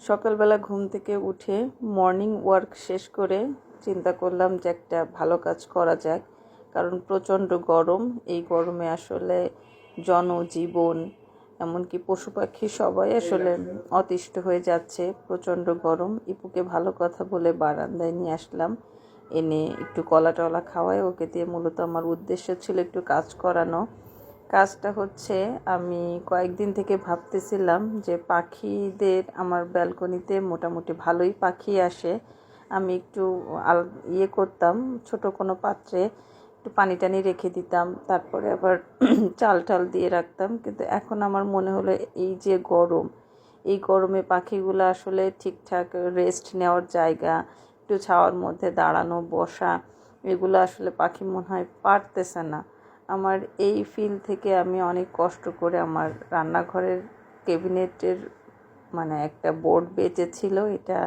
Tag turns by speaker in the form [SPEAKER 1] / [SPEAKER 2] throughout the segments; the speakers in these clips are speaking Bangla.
[SPEAKER 1] সকালবেলা ঘুম থেকে উঠে মর্নিং ওয়ার্ক শেষ করে চিন্তা করলাম যে একটা ভালো কাজ করা যাক, কারণ প্রচণ্ড গরম। এই গরমে আসলে জনজীবন এমনকি পশু পাখি সবাই আসলে অতিষ্ঠ হয়ে যাচ্ছে। প্রচণ্ড গরম। ইপুকে ভালো কথা বলে বারান্দায় নিয়ে আসলাম, এনে একটু কলা টলা খাওয়ায় ওকে দিয়ে। মূলত আমার উদ্দেশ্য ছিল একটু কাজ করানো। কাজটা হচ্ছে, আমি কয়েকদিন থেকে ভাবতেছিলাম যে পাখিদের আমার ব্যালকনিতে মোটামুটি ভালোই পাখি আসে। আমি একটু করতাম, ছোট কোনো পাত্রে একটু পানি টানি রেখে দিতাম, তারপরে আবার চাল টাল দিয়ে রাখতাম। কিন্তু এখন আমার মনে হলো এই যে গরম, এই গরমে পাখিগুলো আসলে ঠিকঠাক রেস্ট নেওয়ার জায়গা, একটু ছাওয়ার মধ্যে দাঁড়ানো বসা, এগুলো আসলে পাখি মনে হয় পারতেছে না। আমার এই ফিল থেকে আমি অনেক কষ্ট করে আমার রান্নাঘরের ক্যাবিনেটের একটা বোর্ড বেঁচেছিল, এটা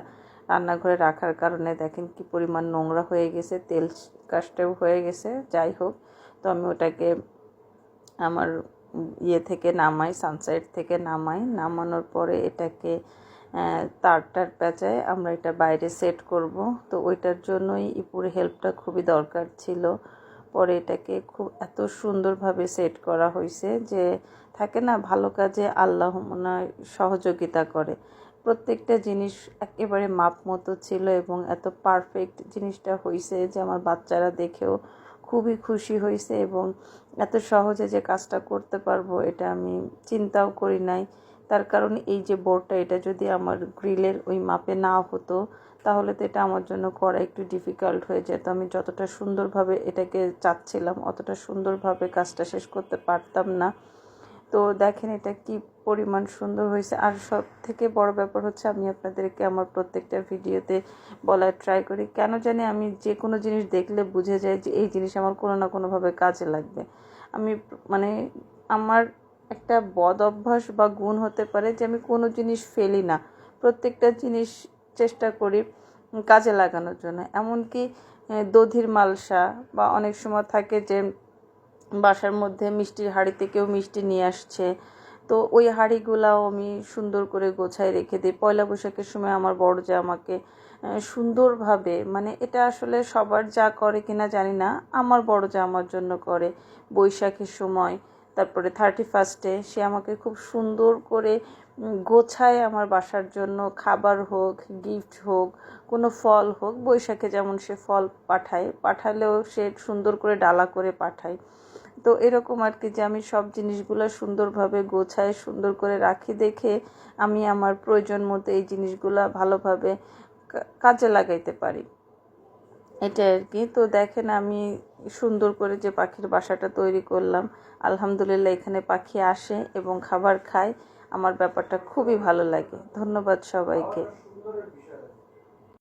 [SPEAKER 1] রান্নাঘরে রাখার কারণে দেখেন কি পরিমাণ নোংরা হয়ে গেছে, তেল কাস্টেও হয়ে গেছে। যাই হোক, তো আমি ওটাকে আমার থেকে নামাই, সানসাইড থেকে নামানোর পরে এটাকে তারটার পেঁচায় আমরা এটা বাইরে সেট করব। তো ওইটার জন্যই ইপুর হেল্পটা খুবই দরকার ছিল। পরে এটাকে খুব এত সুন্দরভাবে সেট করা হয়েছে যে থাকে না, ভালো কাজে আল্লাহ মনে হয় সহযোগিতা করে। প্রত্যেকটা জিনিস একেবারে মাপ মতো ছিল এবং এত পারফেক্ট জিনিসটা হয়েছে যে আমার বাচ্চারা দেখেও খুবই খুশি হয়েছে। এবং এত সহজে যে কাজটা করতে পারবো এটা আমি চিন্তাও করি নাই। তার কারণ এই যে বোর্ডটা, এটা যদি আমার গ্রিলের ওই মাপে না হতো তাহলে তো এটা আমার জন্য করা একটু ডিফিকাল্ট হয়ে যেত। আমি যতটা সুন্দরভাবে এটাকে চাচ্ছিলাম অতটা সুন্দরভাবে কাজটা শেষ করতে পারতাম না। তো দেখেন এটা কি পরিমাণ সুন্দর হয়েছে। আর সব থেকে বড় ব্যাপার হচ্ছে, আমি আপনাদেরকে আমার প্রত্যেকটা ভিডিওতে বলার ট্রাই করি, কেন জানি আমি যে কোনো জিনিস দেখলে বুঝে যাই যে এই জিনিস আমার কোনো না কোনোভাবে কাজে লাগবে। আমি আমার একটা বদ অভ্যাস বা গুণ হতে পারে যে আমি কোনো জিনিস ফেলি না, প্রত্যেকটা জিনিস চেষ্টা করি কাজে লাগানোর জন্য। এমনকি দধির মালসা বা অনেক সময় থাকে যে বাসার মধ্যে মিষ্টির হাঁড়িতে কেউ মিষ্টি নিয়ে আসছে, তো ওই হাঁড়িগুলাও আমি সুন্দর করে গোছায় রেখে দিই। পয়লা বৈশাখের সময় আমার বড় যা আমাকে সুন্দরভাবে, এটা আসলে সবার যা করে কিনা জানি না, আমার বড় যা আমার জন্য করে। বৈশাখের সময়, তারপরে 31 সে আমাকে খুব সুন্দর করে গোছায় আমার বাসার জন্য, খাবার হোক, গিফট হোক, কোনো ফল হোক। বৈশাখে যেমন সে ফল পাঠালেও সে সুন্দর করে ডালা করে পাঠায়। তো এরকম আর কি, যে আমি সব জিনিসগুলো সুন্দরভাবে গোছায় সুন্দর করে রাখি দেখে আমি আমার প্রয়োজন মতো এই জিনিসগুলো ভালোভাবে কাজে লাগাইতে পারি, এটা আর কি। তো দেখেন আমি সুন্দর করে যে পাখির বাসাটা তৈরি করলাম, আলহামদুলিল্লাহ এখানে পাখি আসে এবং খাবার খায়। আমার ব্যাপারটা খুবই ভালো লাগে। ধন্যবাদ সবাইকে।